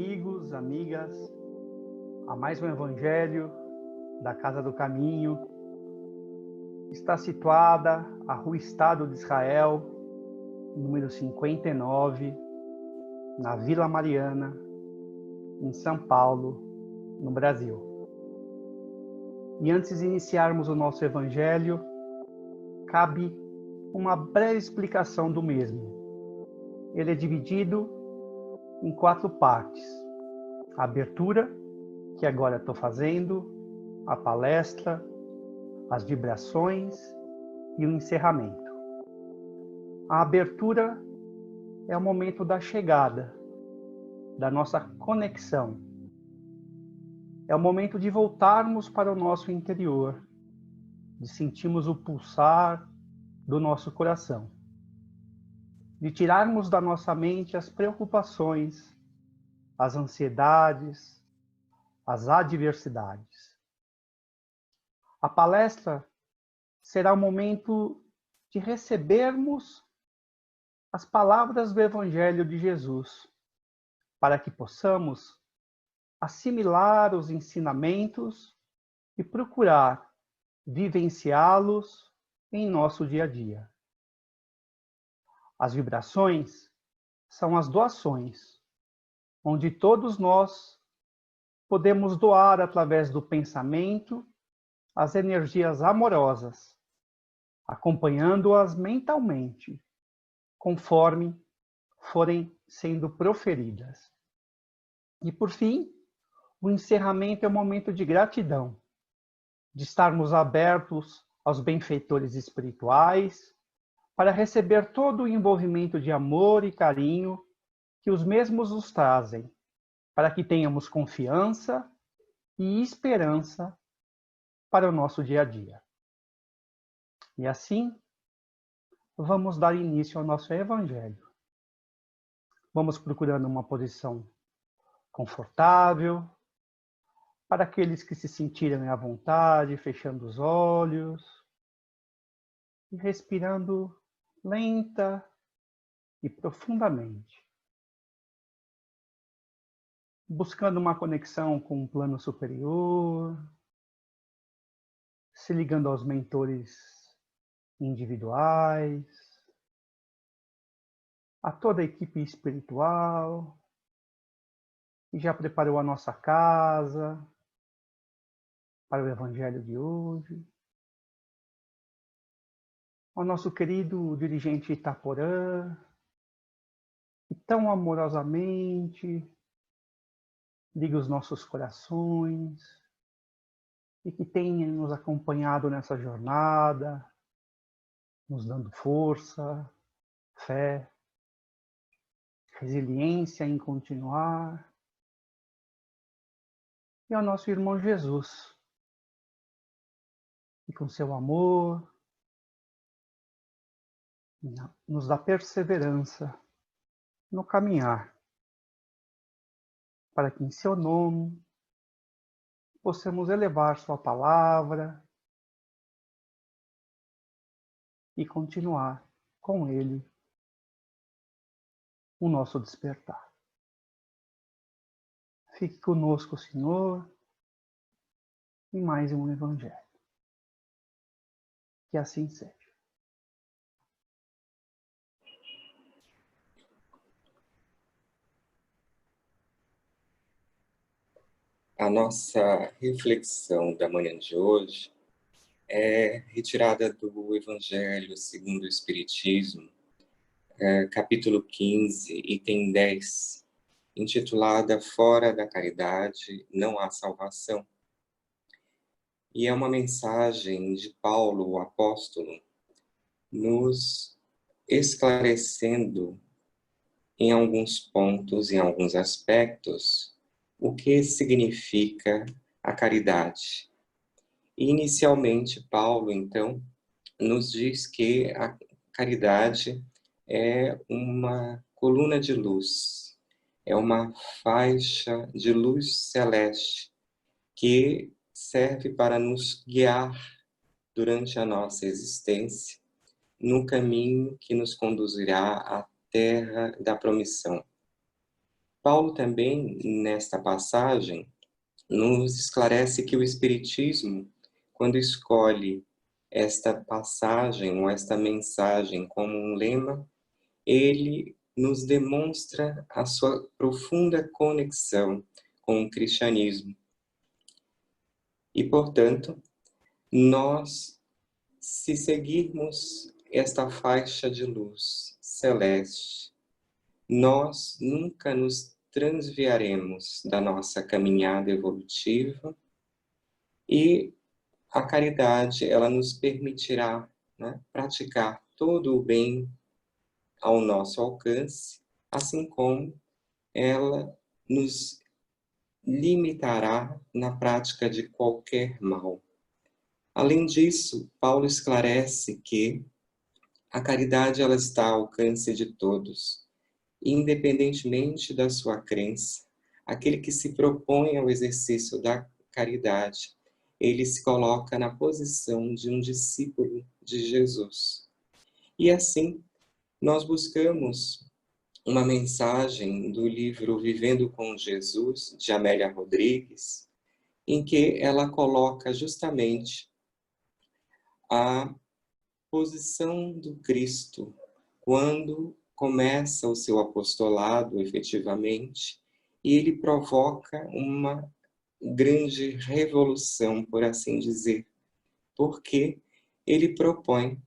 amigos, amigas, a mais um Evangelho da Casa do Caminho. Está situada a Rua Estado de Israel, número 59, na Vila Mariana, em São Paulo, no Brasil. E antes de iniciarmos o nosso Evangelho, cabe uma breve explicação do mesmo. Ele é dividido em 4 partes: a abertura, que agora estou fazendo, a palestra, as vibrações e o encerramento. A abertura é o momento da chegada, da nossa conexão. É o momento de voltarmos para o nosso interior, de sentirmos o pulsar do nosso coração, de tirarmos da nossa mente as preocupações, as ansiedades, as adversidades. A palestra será o momento de recebermos as palavras do Evangelho de Jesus, para que possamos assimilar os ensinamentos e procurar vivenciá-los em nosso dia a dia. As vibrações são as doações, onde todos nós podemos doar através do pensamento as energias amorosas, acompanhando-as mentalmente, conforme forem sendo proferidas. E por fim, o encerramento é um momento de gratidão, de estarmos abertos aos benfeitores espirituais, para receber todo o envolvimento de amor e carinho que os mesmos nos trazem, para que tenhamos confiança e esperança para o nosso dia a dia. E assim, vamos dar início ao nosso Evangelho. Vamos procurando uma posição confortável, para aqueles que se sentirem à vontade, fechando os olhos e respirando lenta e profundamente, buscando uma conexão com o plano superior, se ligando aos mentores individuais, a toda a equipe espiritual, que já preparou a nossa casa para o Evangelho de hoje, ao nosso querido dirigente Itaporã, que tão amorosamente liga os nossos corações e que tem nos acompanhado nessa jornada, nos dando força, fé, resiliência em continuar. E ao nosso irmão Jesus, que com seu amor nos dá perseverança no caminhar, para que em seu nome possamos elevar sua palavra e continuar com ele o nosso despertar. Fique conosco, Senhor, em mais um Evangelho. Que assim seja. A nossa reflexão da manhã de hoje é retirada do Evangelho segundo o Espiritismo, capítulo 15, item 10, intitulada Fora da Caridade não há salvação. E é uma mensagem de Paulo, o apóstolo, nos esclarecendo em alguns pontos, em alguns aspectos, o que significa a caridade. E, inicialmente, Paulo, então, nos diz que a caridade é uma coluna de luz, é uma faixa de luz celeste que serve para nos guiar durante a nossa existência no caminho que nos conduzirá à terra da promissão. Paulo também, nesta passagem, nos esclarece que o Espiritismo, quando escolhe esta passagem ou esta mensagem como um lema, ele nos demonstra a sua profunda conexão com o cristianismo. E, portanto, nós, se seguirmos esta faixa de luz celeste, nós nunca nos transviaremos da nossa caminhada evolutiva e a caridade, ela nos permitirá, né, praticar todo o bem ao nosso alcance, assim como ela nos limitará na prática de qualquer mal. Além disso, Paulo esclarece que a caridade ela está ao alcance de todos, independentemente da sua crença. Aquele que se propõe ao exercício da caridade, ele se coloca na posição de um discípulo de Jesus. E assim, nós buscamos uma mensagem do livro Vivendo com Jesus, de Amélia Rodrigues, em que ela coloca justamente a posição do Cristo quando começa o seu apostolado efetivamente e ele provoca uma grande revolução, por assim dizer, porque ele propõe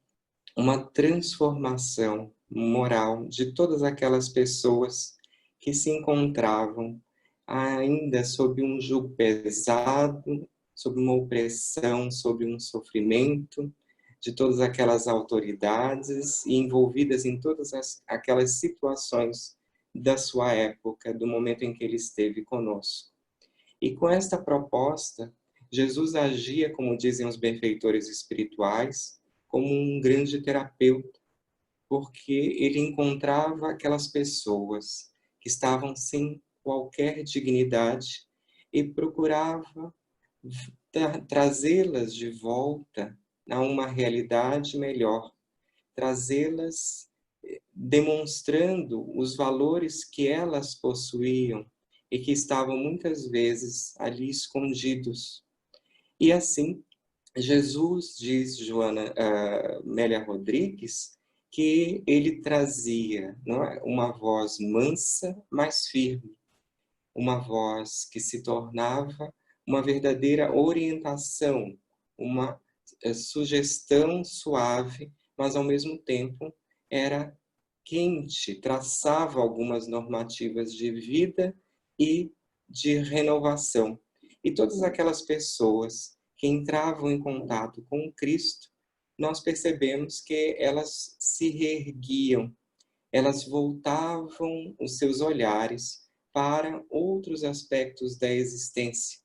uma transformação moral de todas aquelas pessoas que se encontravam ainda sob um jugo pesado, sob uma opressão, sob um sofrimento de todas aquelas autoridades e envolvidas em todas aquelas situações da sua época, do momento em que ele esteve conosco. E com esta proposta, Jesus agia, como dizem os benfeitores espirituais, como um grande terapeuta, porque ele encontrava aquelas pessoas que estavam sem qualquer dignidade e procurava trazê-las de volta a uma realidade melhor, trazê-las demonstrando os valores que elas possuíam e que estavam muitas vezes ali escondidos. E assim, Jesus, diz Amélia Rodrigues, que ele trazia, não é, uma voz mansa, mas firme, uma voz que se tornava uma verdadeira orientação, uma sugestão suave, mas ao mesmo tempo era quente, traçava algumas normativas de vida e de renovação. E todas aquelas pessoas que entravam em contato com Cristo, nós percebemos que elas se reerguiam, elas voltavam os seus olhares para outros aspectos da existência.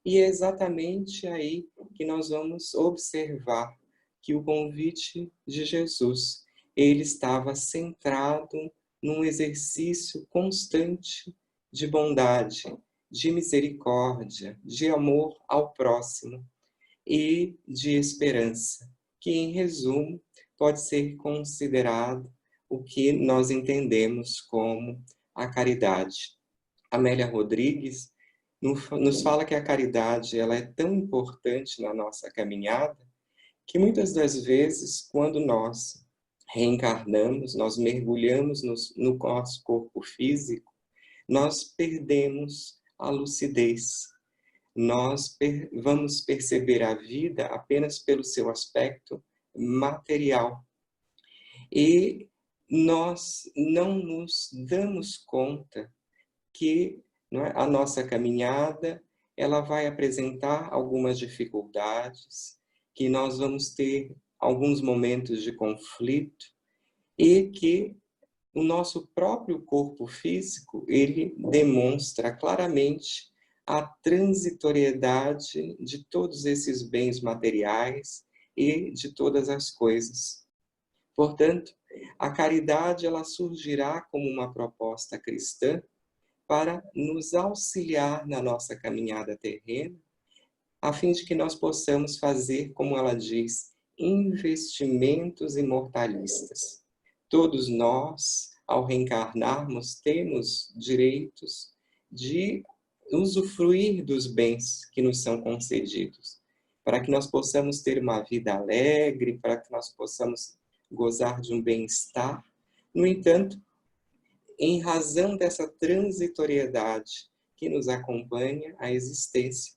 E é exatamente aí que nós vamos observar que o convite de Jesus, ele estava centrado num exercício constante de bondade, de misericórdia, de amor ao próximo e de esperança, que, em resumo, pode ser considerado o que nós entendemos como a caridade. Amélia Rodrigues nos fala que a caridade ela é tão importante na nossa caminhada que muitas das vezes, quando nós reencarnamos, nós mergulhamos no nosso corpo físico, nós perdemos a lucidez. Nós vamos perceber a vida apenas pelo seu aspecto material. E nós não nos damos conta que, não é, a nossa caminhada ela vai apresentar algumas dificuldades, que nós vamos ter alguns momentos de conflito e que o nosso próprio corpo físico ele demonstra claramente a transitoriedade de todos esses bens materiais e de todas as coisas. Portanto, a caridade ela surgirá como uma proposta cristã para nos auxiliar na nossa caminhada terrena, a fim de que nós possamos fazer, como ela diz, investimentos imortalistas. Todos nós, ao reencarnarmos, temos direitos de usufruir dos bens que nos são concedidos, para que nós possamos ter uma vida alegre, para que nós possamos gozar de um bem-estar. No entanto, em razão dessa transitoriedade que nos acompanha a existência,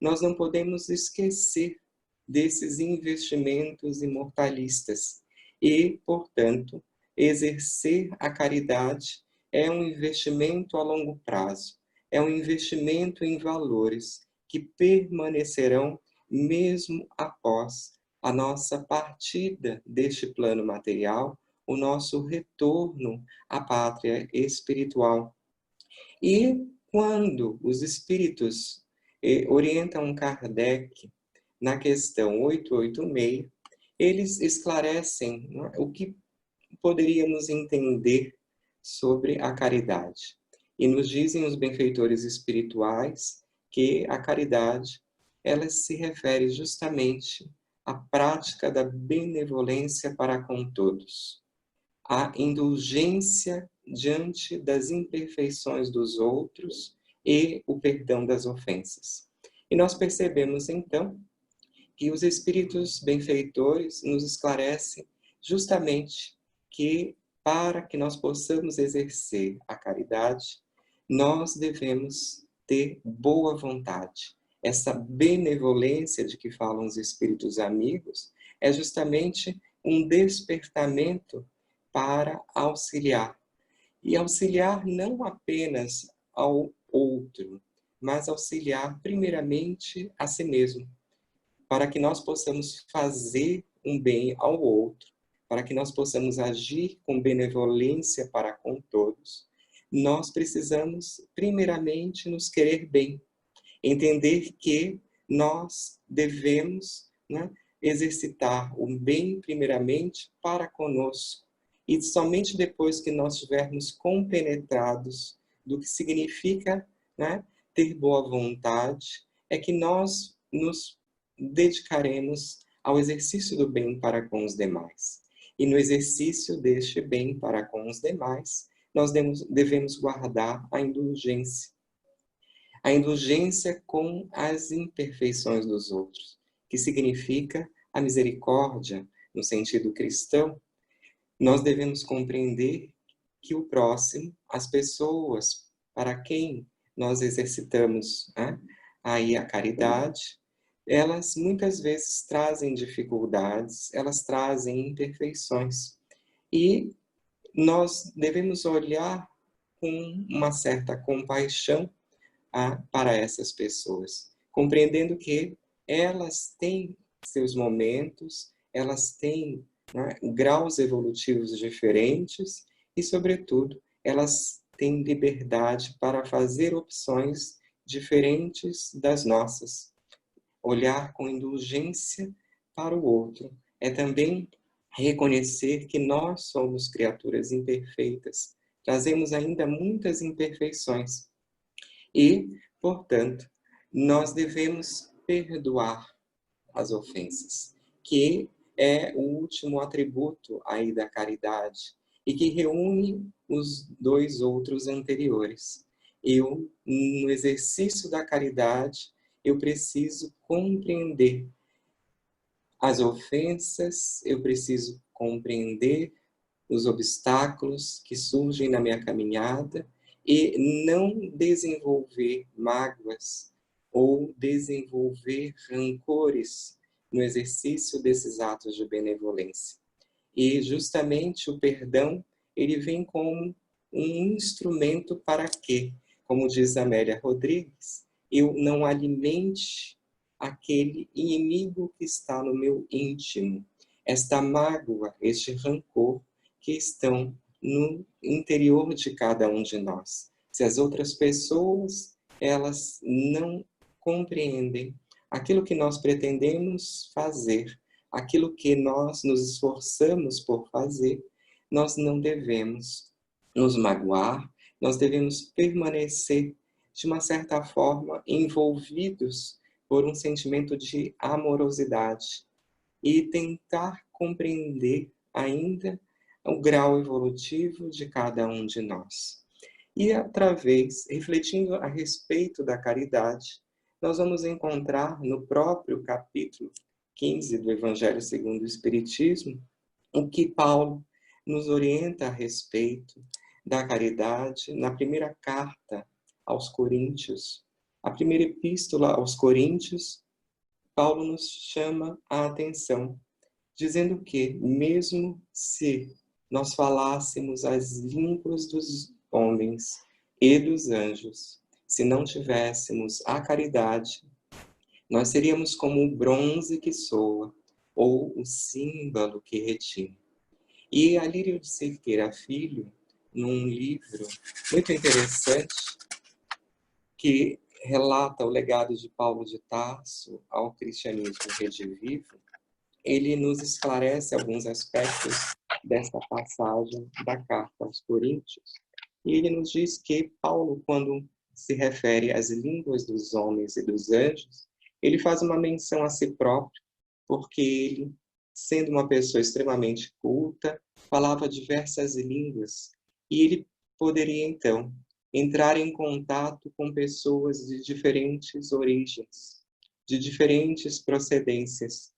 nós não podemos esquecer desses investimentos imortalistas e, portanto, exercer a caridade é um investimento a longo prazo, é um investimento em valores que permanecerão mesmo após a nossa partida deste plano material, o nosso retorno à pátria espiritual. E quando os espíritos orientam Kardec na questão 886, eles esclarecem, não é, o que poderíamos entender sobre a caridade. E nos dizem os benfeitores espirituais que a caridade, ela se refere justamente à prática da benevolência para com todos, a indulgência diante das imperfeições dos outros e o perdão das ofensas. E nós percebemos, então, que os espíritos benfeitores nos esclarecem justamente que, para que nós possamos exercer a caridade, nós devemos ter boa vontade. Essa benevolência de que falam os espíritos amigos é justamente um despertamento para auxiliar. E auxiliar não apenas ao outro, mas auxiliar primeiramente a si mesmo, para que nós possamos fazer um bem ao outro, para que nós possamos agir com benevolência para com todos. Nós precisamos primeiramente nos querer bem, entender que nós devemos, né, exercitar o bem primeiramente para conosco, e somente depois que nós estivermos compenetrados do que significa, né, ter boa vontade, é que nós nos dedicaremos ao exercício do bem para com os demais. E no exercício deste bem para com os demais, nós devemos guardar a indulgência. A indulgência com as imperfeições dos outros, que significa a misericórdia no sentido cristão. Nós devemos compreender que o próximo, as pessoas para quem nós exercitamos, né, aí a caridade, elas muitas vezes trazem dificuldades, elas trazem imperfeições. E nós devemos olhar com uma certa compaixão para essas pessoas, compreendendo que elas têm seus momentos, elas têm, né, graus evolutivos diferentes e, sobretudo, elas têm liberdade para fazer opções diferentes das nossas. Olhar com indulgência para o outro é também reconhecer que nós somos criaturas imperfeitas, trazemos ainda muitas imperfeições e, portanto, nós devemos perdoar as ofensas, que é o último atributo aí da caridade e que reúne os dois outros anteriores. Eu, no exercício da caridade, eu preciso compreender as ofensas, eu preciso compreender os obstáculos que surgem na minha caminhada e não desenvolver mágoas ou desenvolver rancores no exercício desses atos de benevolência. E justamente o perdão, ele vem como um instrumento para que, como diz Amélia Rodrigues, eu não alimente aquele inimigo que está no meu íntimo, esta mágoa, este rancor que estão no interior de cada um de nós. Se as outras pessoas, elas não compreendem aquilo que nós pretendemos fazer, aquilo que nós nos esforçamos por fazer, nós não devemos nos magoar, nós devemos permanecer, de uma certa forma, envolvidos por um sentimento de amorosidade e tentar compreender ainda o grau evolutivo de cada um de nós. E refletindo a respeito da caridade, nós vamos encontrar no próprio capítulo 15 do Evangelho segundo o Espiritismo, o que Paulo nos orienta a respeito da caridade na primeira carta aos Coríntios. A primeira epístola aos Coríntios, Paulo nos chama a atenção, dizendo que, mesmo se nós falássemos as línguas dos homens e dos anjos, se não tivéssemos a caridade, nós seríamos como o bronze que soa, ou o símbolo que retine. E a Lírio de Cerqueira Filho, num livro muito interessante, que relata o legado de Paulo de Tarso ao cristianismo redivivo, ele nos esclarece alguns aspectos desta passagem da carta aos Coríntios. E ele nos diz que Paulo, quando se refere às línguas dos homens e dos anjos, ele faz uma menção a si próprio, porque ele, sendo uma pessoa extremamente culta, falava diversas línguas, e ele poderia, então, entrar em contato com pessoas de diferentes origens, de diferentes procedências.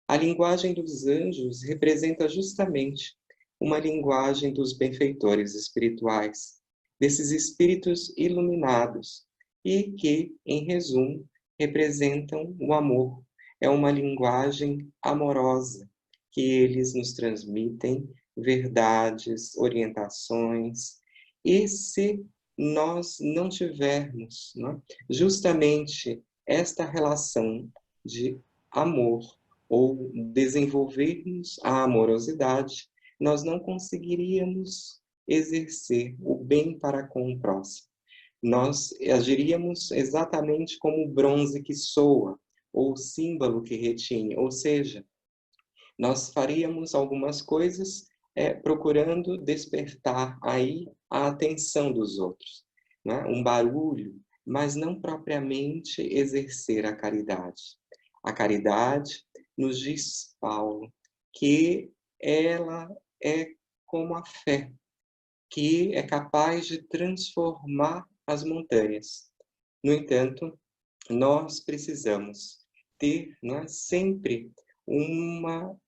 A linguagem dos anjos representa justamente uma linguagem dos benfeitores espirituais, desses espíritos iluminados, e que, em resumo, representam o amor. É uma linguagem amorosa, que eles nos transmitem verdades, orientações, e se nós não tivermos, né, justamente esta relação de amor, ou desenvolvermos a amorosidade, nós não conseguiríamos exercer o bem para com o próximo. Nós agiríamos exatamente como o bronze que soa, ou o símbolo que retine, ou seja, nós faríamos algumas coisas procurando despertar aí a atenção dos outros, né? Um barulho, mas não propriamente exercer a caridade. A caridade, nos diz Paulo, que ela é como a fé, que é capaz de transformar as montanhas. No entanto, nós precisamos ter, né, sempre uma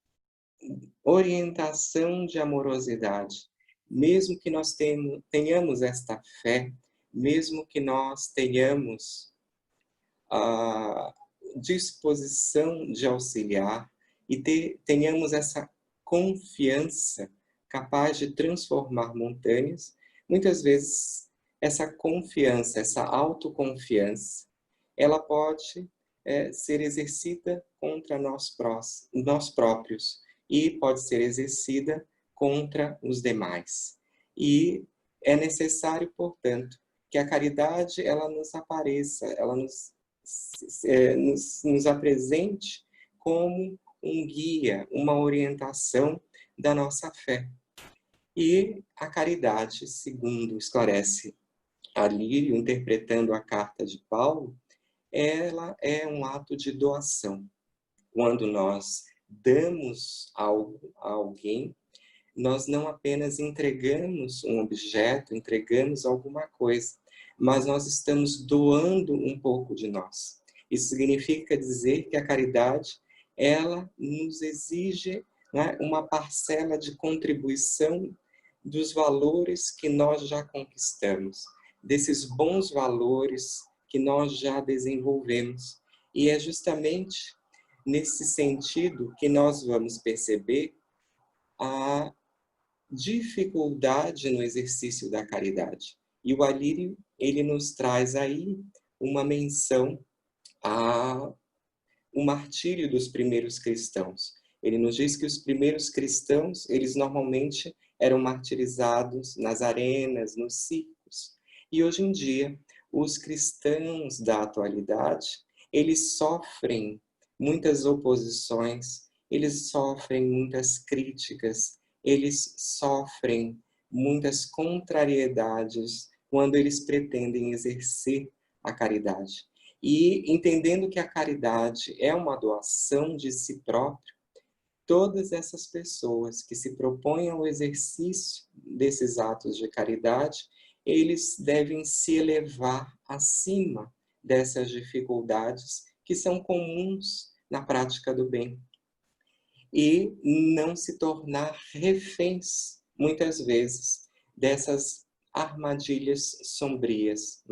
orientação de amorosidade. Mesmo que nós tenhamos esta fé, mesmo que nós tenhamos a disposição de auxiliar e tenhamos essa confiança capaz de transformar montanhas, muitas vezes essa confiança, essa autoconfiança, ela pode ser exercida contra nós próprios e pode ser exercida contra os demais. E é necessário, portanto, que a caridade ela nos apareça, ela nos apresente como um guia, uma orientação da nossa fé. E a caridade, segundo esclarece a Lírio, interpretando a carta de Paulo, ela é um ato de doação. Quando nós damos algo a alguém, nós não apenas entregamos um objeto, entregamos alguma coisa, mas nós estamos doando um pouco de nós. Isso significa dizer que a caridade, ela nos exige, né, uma parcela de contribuição dos valores que nós já conquistamos, desses bons valores que nós já desenvolvemos. E é justamente nesse sentido que nós vamos perceber a dificuldade no exercício da caridade. E o Alírio, ele nos traz aí uma menção ao martírio dos primeiros cristãos. Ele nos diz que os primeiros cristãos, eles normalmente eram martirizados nas arenas, nos circos. E hoje em dia, os cristãos da atualidade, eles sofrem muitas oposições, eles sofrem muitas críticas, eles sofrem muitas contrariedades quando eles pretendem exercer a caridade. E entendendo que a caridade é uma doação de si próprio, todas essas pessoas que se propõem ao exercício desses atos de caridade, eles devem se elevar acima dessas dificuldades que são comuns na prática do bem. E não se tornar reféns, muitas vezes, dessas armadilhas sombrias.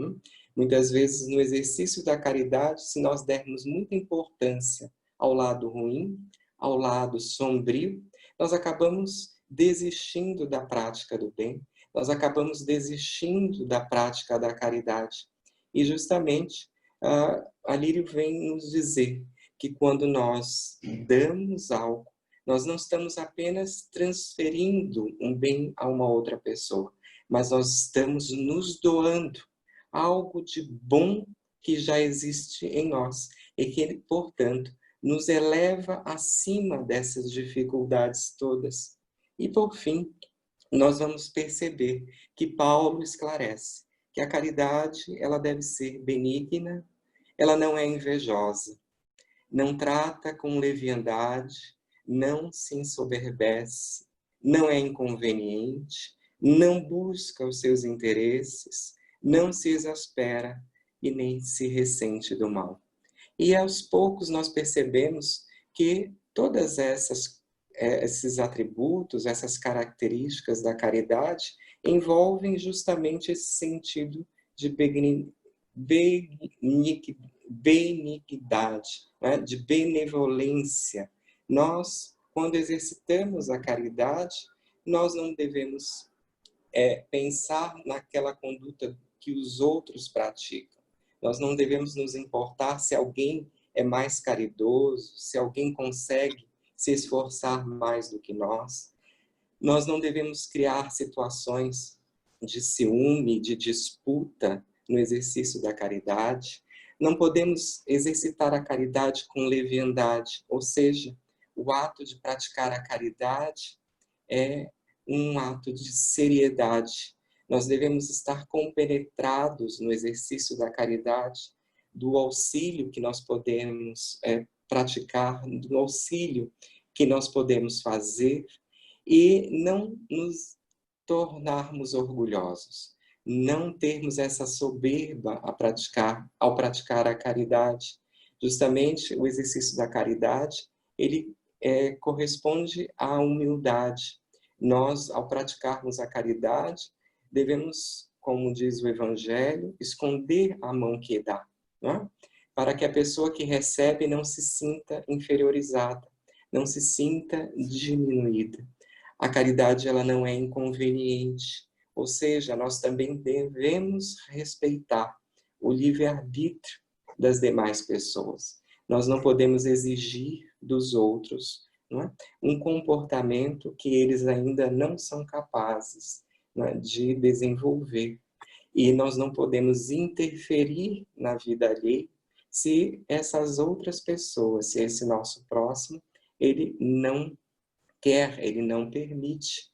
Muitas vezes, no exercício da caridade, se nós dermos muita importância ao lado ruim, ao lado sombrio, nós acabamos desistindo da prática do bem, nós acabamos desistindo da prática da caridade. E justamente, a Lírio vem nos dizer que quando nós damos algo, nós não estamos apenas transferindo um bem a uma outra pessoa, mas nós estamos nos doando algo de bom que já existe em nós e que, portanto, nos eleva acima dessas dificuldades todas. E, por fim, nós vamos perceber que Paulo esclarece que a caridade ela deve ser benigna, ela não é invejosa, não trata com leviandade, não se ensoberbece, não é inconveniente, não busca os seus interesses, não se exaspera e nem se ressente do mal. E aos poucos nós percebemos que todas esses atributos, essas características da caridade envolvem justamente esse sentido de benignidade, né? De benevolência. Nós, quando exercitamos a caridade, nós não devemos pensar naquela conduta que os outros praticam. Nós não devemos nos importar se alguém é mais caridoso, se alguém consegue se esforçar mais do que nós. Nós não devemos criar situações de ciúme, de disputa no exercício da caridade. Não podemos exercitar a caridade com leviandade, ou seja, o ato de praticar a caridade é um ato de seriedade. Nós devemos estar compenetrados no exercício da caridade, do auxílio que nós podemos praticar, do auxílio que nós podemos fazer, e não nos tornarmos orgulhosos, não termos essa soberba ao praticar a caridade. Justamente o exercício da caridade, ele corresponde à humildade. Nós, ao praticarmos a caridade, devemos, como diz o Evangelho, esconder a mão que dá, né? Para que a pessoa que recebe não se sinta inferiorizada, não se sinta diminuída. A caridade ela não é inconveniente, ou seja, nós também devemos respeitar o livre-arbítrio das demais pessoas. Nós não podemos exigir dos outros, não é? Um comportamento que eles ainda não são capazes, não é, de desenvolver. E nós não podemos interferir na vida alheia se essas outras pessoas, se esse nosso próximo, ele não quer, ele não permite.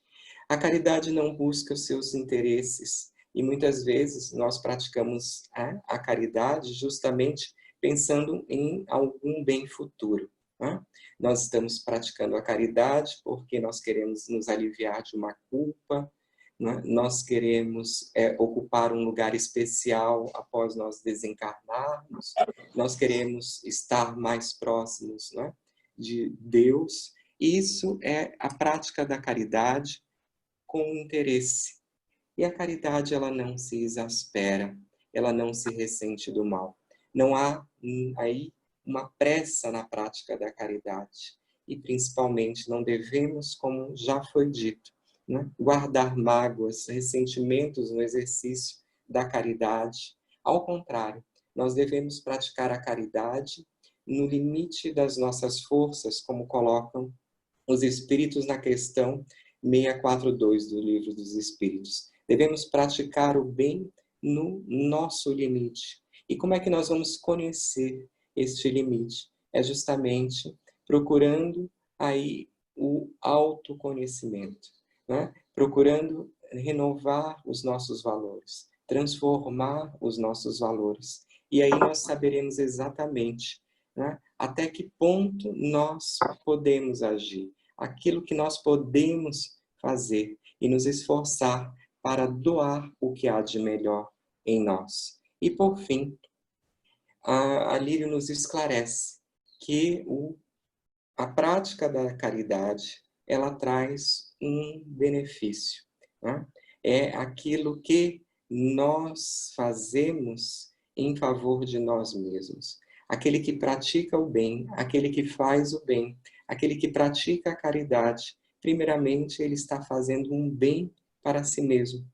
A caridade não busca os seus interesses e muitas vezes nós praticamos a caridade justamente pensando em algum bem futuro. Né? Nós estamos praticando a caridade porque nós queremos nos aliviar de uma culpa, né? Nós queremos ocupar um lugar especial após nós desencarnarmos, nós queremos estar mais próximos, né, de Deus. Isso é a prática da caridade com interesse. E a caridade ela não se exaspera, ela não se ressente do mal. Não há aí uma pressa na prática da caridade. E principalmente não devemos, como já foi dito, né, guardar mágoas, ressentimentos no exercício da caridade. Ao contrário, nós devemos praticar a caridade no limite das nossas forças, como colocam os Espíritos na questão 642 do Livro dos Espíritos. Devemos praticar o bem no nosso limite. E como é que nós vamos conhecer este limite? É justamente procurando aí o autoconhecimento, né? Procurando renovar os nossos valores, transformar os nossos valores. E aí nós saberemos exatamente né? Até que ponto nós podemos agir, aquilo que nós podemos fazer e nos esforçar para doar o que há de melhor em nós. E por fim, a Lírio nos esclarece que a prática da caridade, ela traz um benefício, né? É aquilo que nós fazemos em favor de nós mesmos. Aquele que pratica o bem, aquele que faz o bem, aquele que pratica a caridade, primeiramente ele está fazendo um bem para si mesmo,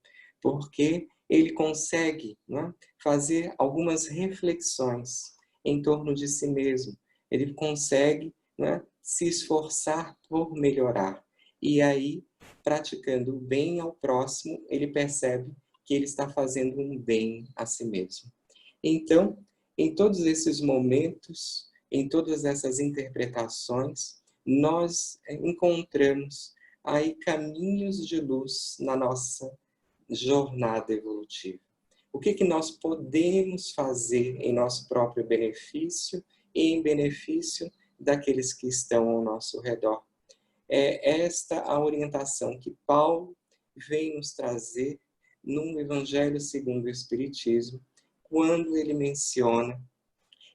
porque ele consegue, né, fazer algumas reflexões em torno de si mesmo. Ele consegue, né, se esforçar por melhorar. E aí, praticando o bem ao próximo, ele percebe que ele está fazendo um bem a si mesmo. Então, em todos esses momentos, em todas essas interpretações, nós encontramos aí caminhos de luz na nossa jornada evolutiva. O que nós podemos fazer em nosso próprio benefício e em benefício daqueles que estão ao nosso redor? É esta a orientação que Paulo vem nos trazer no Evangelho segundo o Espiritismo, quando ele menciona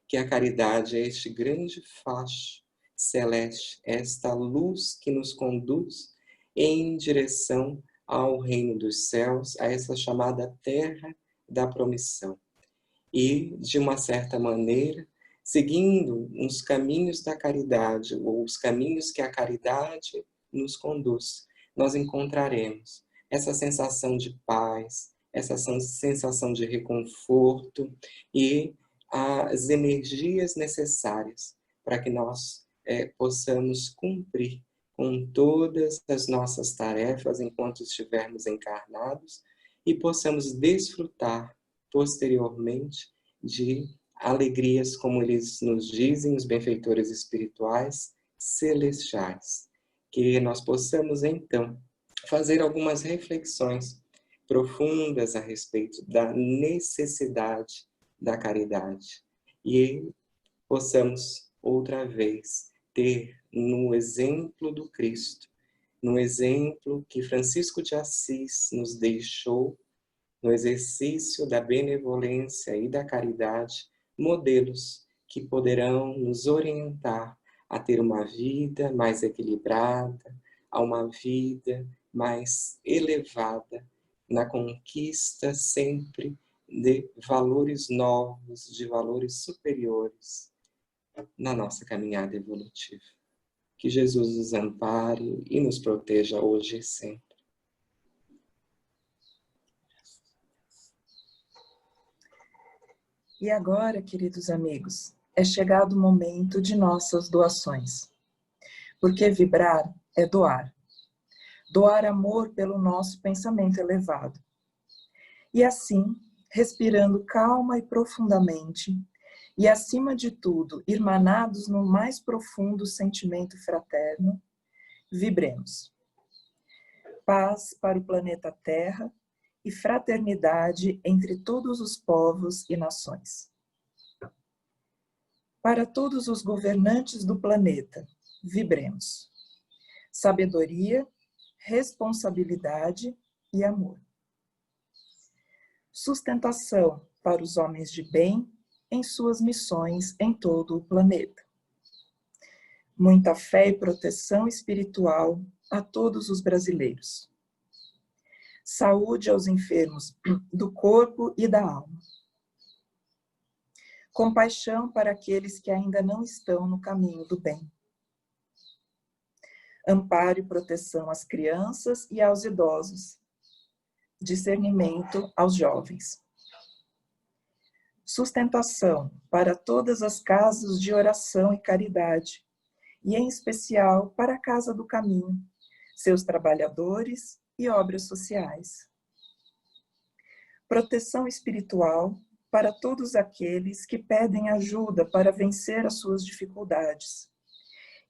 que a caridade é este grande facho celeste, esta luz que nos conduz em direção ao reino dos céus, a essa chamada terra da promissão. E, de uma certa maneira, seguindo os caminhos da caridade, ou os caminhos que a caridade nos conduz, nós encontraremos essa sensação de paz, essa sensação de reconforto e as energias necessárias para que nós possamos cumprir com todas as nossas tarefas enquanto estivermos encarnados e possamos desfrutar posteriormente de alegrias, como eles nos dizem, os benfeitores espirituais celestiais. Que nós possamos, então, fazer algumas reflexões profundas a respeito da necessidade da caridade e possamos, outra vez, ter no exemplo do Cristo, no exemplo que Francisco de Assis nos deixou, no exercício da benevolência e da caridade, modelos que poderão nos orientar a ter uma vida mais equilibrada, a uma vida mais elevada, na conquista sempre de valores novos, de valores superiores na nossa caminhada evolutiva. Que Jesus nos ampare e nos proteja hoje e sempre. E agora, queridos amigos, é chegado o momento de nossas doações. Porque vibrar é doar. Doar amor pelo nosso pensamento elevado. E assim, respirando calma e profundamente, e acima de tudo, irmanados no mais profundo sentimento fraterno, vibremos. Paz para o planeta Terra e fraternidade entre todos os povos e nações. Para todos os governantes do planeta, vibremos. Sabedoria, responsabilidade e amor. Sustentação para os homens de bem em suas missões em todo o planeta. Muita fé e proteção espiritual a todos os brasileiros. Saúde aos enfermos do corpo e da alma. Compaixão para aqueles que ainda não estão no caminho do bem. Amparo e proteção às crianças e aos idosos. Discernimento aos jovens. Sustentação para todas as casas de oração e caridade, e em especial para a Casa do Caminho, seus trabalhadores e obras sociais. Proteção espiritual para todos aqueles que pedem ajuda para vencer as suas dificuldades,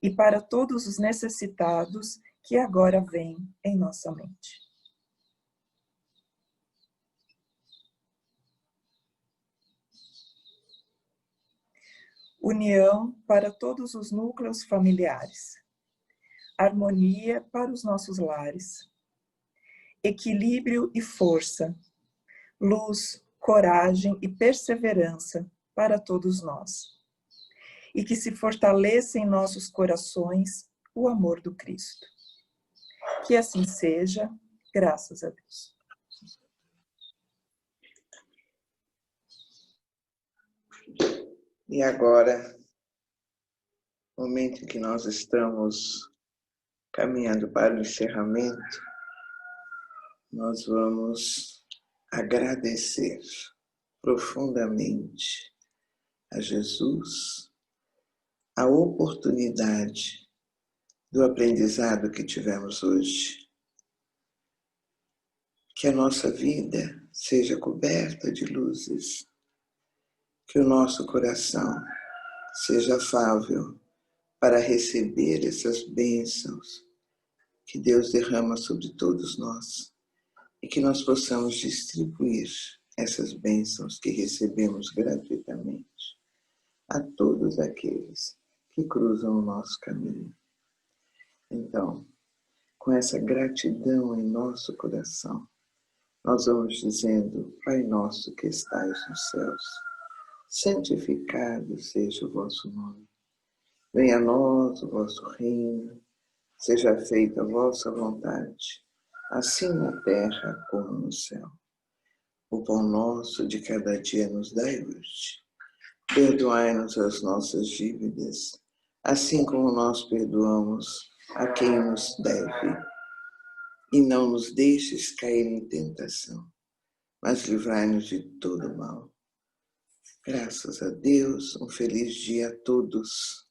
e para todos os necessitados que agora vêm em nossa mente. união para todos os núcleos familiares, harmonia para os nossos lares, equilíbrio e força, luz, coragem e perseverança para todos nós. E que se fortaleça em nossos corações o amor do Cristo. Que assim seja, graças a Deus. E agora, momento em que nós estamos caminhando para o encerramento, nós vamos agradecer profundamente a Jesus a oportunidade do aprendizado que tivemos hoje. Que a nossa vida seja coberta de luzes, que o nosso coração seja afável para receber essas bênçãos que Deus derrama sobre todos nós e que nós possamos distribuir essas bênçãos que recebemos gratuitamente a todos aqueles que cruzam o nosso caminho. Então, com essa gratidão em nosso coração, nós vamos dizendo: Pai nosso que estais nos céus, santificado seja o vosso nome. Venha a nós o vosso reino, seja feita a vossa vontade, assim na terra como no céu. O pão nosso de cada dia nos dai hoje. Perdoai-nos as nossas dívidas, assim como nós perdoamos a quem nos deve. E não nos deixes cair em tentação, mas livrai-nos de todo mal. Graças a Deus, um feliz dia a todos.